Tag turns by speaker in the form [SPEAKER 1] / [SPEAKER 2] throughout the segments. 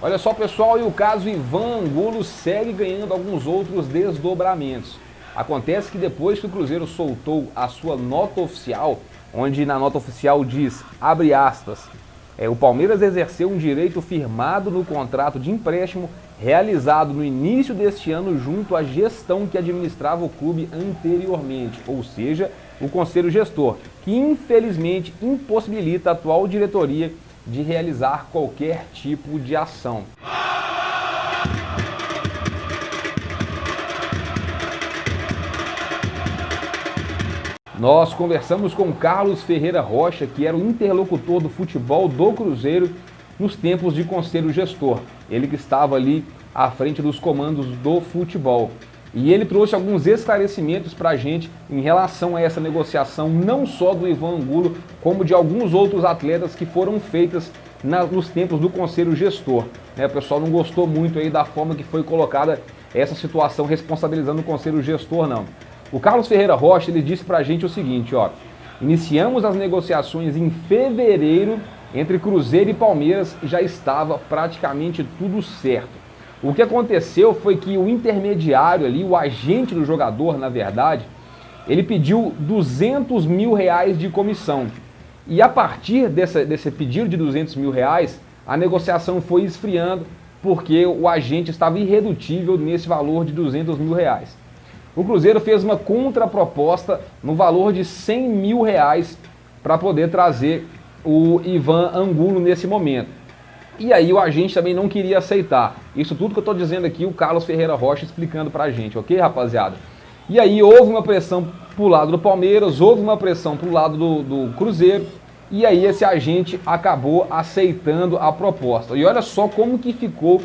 [SPEAKER 1] Olha só, pessoal, e o caso Ivan Angulo segue ganhando alguns outros desdobramentos. Acontece que depois que o Cruzeiro soltou a sua nota oficial, onde na nota oficial diz, abre aspas, o Palmeiras exerceu um direito firmado no contrato de empréstimo realizado no início deste ano junto à gestão que administrava o clube anteriormente, ou seja, o Conselho Gestor, que infelizmente impossibilita a atual diretoria de realizar qualquer tipo de ação. Nós conversamos com Carlos Ferreira Rocha, que era o interlocutor do futebol do Cruzeiro nos tempos de Conselho Gestor. Ele que estava ali à frente dos comandos do futebol. E ele trouxe alguns esclarecimentos para a gente em relação a essa negociação, não só do Ivan Angulo, como de alguns outros atletas que foram feitas nos tempos do Conselho Gestor. O pessoal não gostou muito aí da forma que foi colocada essa situação, responsabilizando o Conselho Gestor, não. O Carlos Ferreira Rocha, ele disse pra gente o seguinte, ó, iniciamos as negociações em fevereiro entre Cruzeiro e Palmeiras e já estava praticamente tudo certo. O que aconteceu foi que o intermediário ali, o agente do jogador, na verdade, ele pediu R$200 mil de comissão. E a partir desse pedido de R$200 mil, a negociação foi esfriando porque o agente estava irredutível nesse valor de R$200 mil. O Cruzeiro fez uma contraproposta no valor de R$100 mil para poder trazer o Ivan Angulo nesse momento. E aí o agente também não queria aceitar. Isso tudo que eu estou dizendo aqui, o Carlos Ferreira Rocha explicando para a gente, ok, rapaziada? E aí houve uma pressão pro lado do Palmeiras, houve uma pressão pro lado do Cruzeiro, e aí esse agente acabou aceitando a proposta. E olha só como que ficou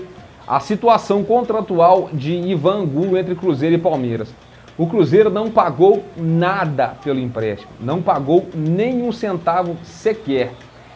[SPEAKER 1] a situação contratual de Ivan Angulo entre Cruzeiro e Palmeiras. O Cruzeiro não pagou nada pelo empréstimo, não pagou nenhum centavo sequer.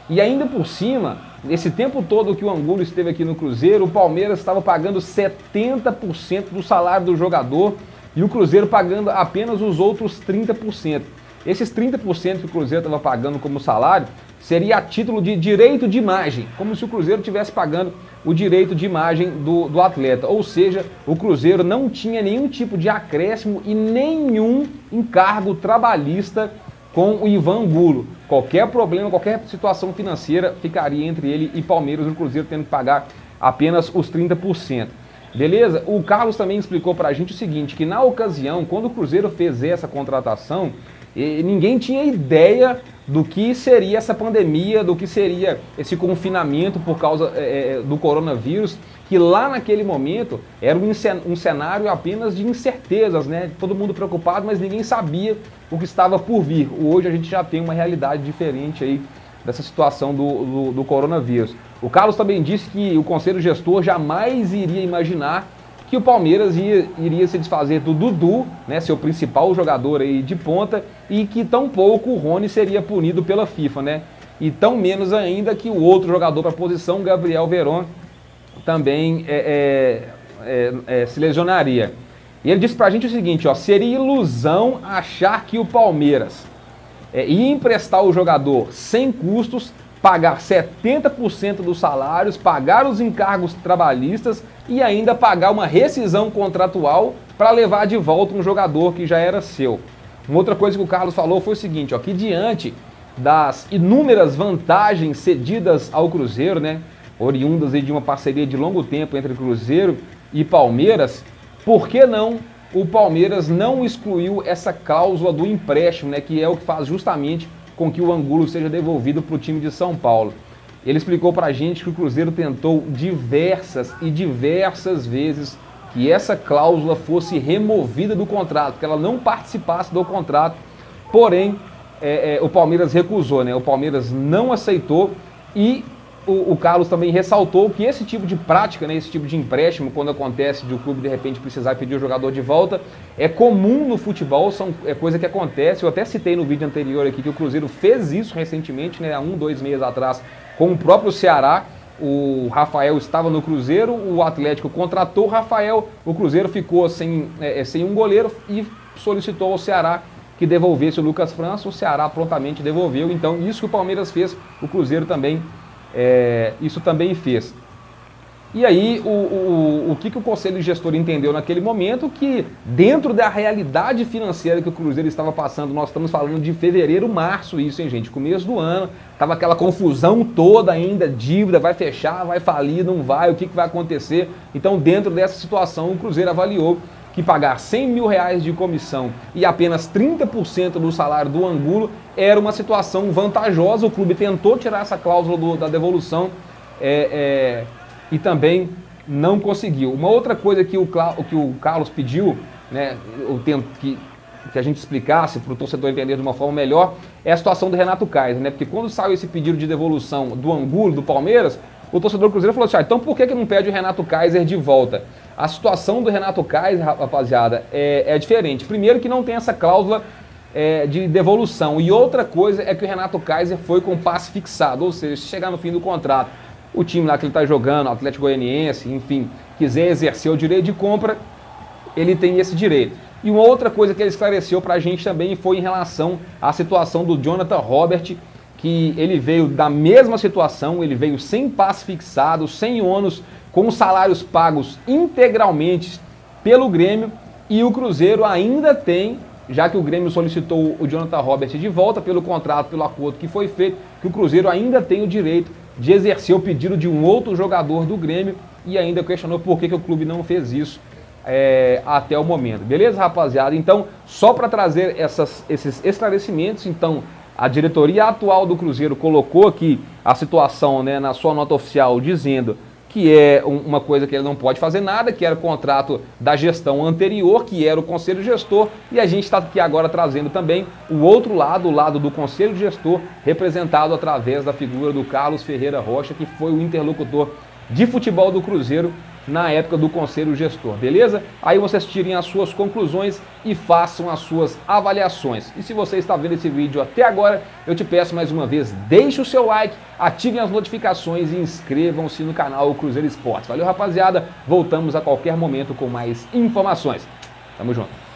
[SPEAKER 1] E ainda por cima, esse tempo todo que o Angulo esteve aqui no Cruzeiro, o Palmeiras estava pagando 70% do salário do jogador e o Cruzeiro pagando apenas os outros 30%. Esses 30% que o Cruzeiro estava pagando como salário seria a título de direito de imagem, como se o Cruzeiro estivesse pagando o direito de imagem do atleta. Ou seja, o Cruzeiro não tinha nenhum tipo de acréscimo e nenhum encargo trabalhista com o Ivan Angulo. Qualquer problema, qualquer situação financeira ficaria entre ele e Palmeiras, o Cruzeiro tendo que pagar apenas os 30%. Beleza? O Carlos também explicou pra gente o seguinte, que na ocasião, quando o Cruzeiro fez essa contratação, ninguém tinha ideia do que seria essa pandemia, do que seria esse confinamento por causa do coronavírus, que lá naquele momento era um cenário apenas de incertezas, né? Todo mundo preocupado, mas ninguém sabia o que estava por vir. Hoje a gente já tem uma realidade diferente aí dessa situação do coronavírus. O Carlos também disse que o Conselho Gestor jamais iria imaginar que o Palmeiras iria se desfazer do Dudu, né, seu principal jogador aí de ponta, e que tão pouco o Rony seria punido pela FIFA, né? E tão menos ainda que o outro jogador para a posição, Gabriel Veron, também se lesionaria. E ele disse pra gente o seguinte, ó, seria ilusão achar que o Palmeiras ia emprestar o jogador sem custos, pagar 70% dos salários, pagar os encargos trabalhistas e ainda pagar uma rescisão contratual para levar de volta um jogador que já era seu. Uma outra coisa que o Carlos falou foi o seguinte, ó, que diante das inúmeras vantagens cedidas ao Cruzeiro, né, oriundas de uma parceria de longo tempo entre Cruzeiro e Palmeiras, por que não o Palmeiras não excluiu essa cláusula do empréstimo, né, que é o que faz justamente com que o Angulo seja devolvido para o time de São Paulo. Ele explicou para a gente que o Cruzeiro tentou diversas e diversas vezes que essa cláusula fosse removida do contrato, que ela não participasse do contrato, porém o Palmeiras recusou, né? O Palmeiras não aceitou e o Carlos também ressaltou que esse tipo de prática, né, esse tipo de empréstimo, quando acontece de o clube de repente precisar pedir o jogador de volta, é comum no futebol, é coisa que acontece. Eu até citei no vídeo anterior aqui que o Cruzeiro fez isso recentemente, né, há 2 meses atrás, com o próprio Ceará. O Rafael estava no Cruzeiro, o Atlético contratou o Rafael, o Cruzeiro ficou sem um goleiro e solicitou ao Ceará que devolvesse o Lucas França, o Ceará prontamente devolveu. Então isso que o Palmeiras fez, o Cruzeiro também isso também fez. E aí, o que o Conselho Gestor entendeu naquele momento? Que dentro da realidade financeira que o Cruzeiro estava passando, nós estamos falando de fevereiro, março, isso, hein, gente? Começo do ano, tava aquela confusão toda ainda, dívida, vai fechar, vai falir, não vai, o que vai acontecer? Então, dentro dessa situação, o Cruzeiro avaliou que pagar 100 mil reais de comissão e apenas 30% do salário do Angulo era uma situação vantajosa. O clube tentou tirar essa cláusula da devolução, e também não conseguiu. Uma outra coisa que o Carlos pediu, né, que a gente explicasse para o torcedor entender de uma forma melhor, é a situação do Renato Kaiser, né? Porque quando saiu esse pedido de devolução do Angulo, do Palmeiras, o torcedor do Cruzeiro falou assim, então por que não pede o Renato Kaiser de volta? A situação do Renato Kaiser, rapaziada, é diferente. Primeiro que não tem essa cláusula de devolução, e outra coisa é que o Renato Kaiser foi com passe fixado, ou seja, se chegar no fim do contrato, o time lá que ele está jogando, o Atlético Goianiense, enfim, quiser exercer o direito de compra, ele tem esse direito. E uma outra coisa que ele esclareceu para a gente também foi em relação à situação do Jonathan Robert, que ele veio da mesma situação, ele veio sem passe fixado, sem ônus, com salários pagos integralmente pelo Grêmio, e o Cruzeiro ainda tem, já que o Grêmio solicitou o Jonathan Robert de volta pelo contrato, pelo acordo que foi feito, que o Cruzeiro ainda tem o direito de exercer o pedido de um outro jogador do Grêmio, e ainda questionou por que o clube não fez isso até o momento. Beleza, rapaziada? Então, só para trazer esses esclarecimentos, então, a diretoria atual do Cruzeiro colocou aqui a situação, né, na sua nota oficial, dizendo que é uma coisa que ele não pode fazer nada, que era o contrato da gestão anterior, que era o Conselho Gestor, e a gente está aqui agora trazendo também o outro lado, o lado do Conselho Gestor, representado através da figura do Carlos Ferreira Rocha, que foi o interlocutor de futebol do Cruzeiro na época do Conselho Gestor, beleza? Aí vocês tirem as suas conclusões e façam as suas avaliações. E se você está vendo esse vídeo até agora, eu te peço mais uma vez, deixe o seu like, ativem as notificações e inscrevam-se no canal Cruzeiro Esportes. Valeu, rapaziada, voltamos a qualquer momento com mais informações. Tamo junto.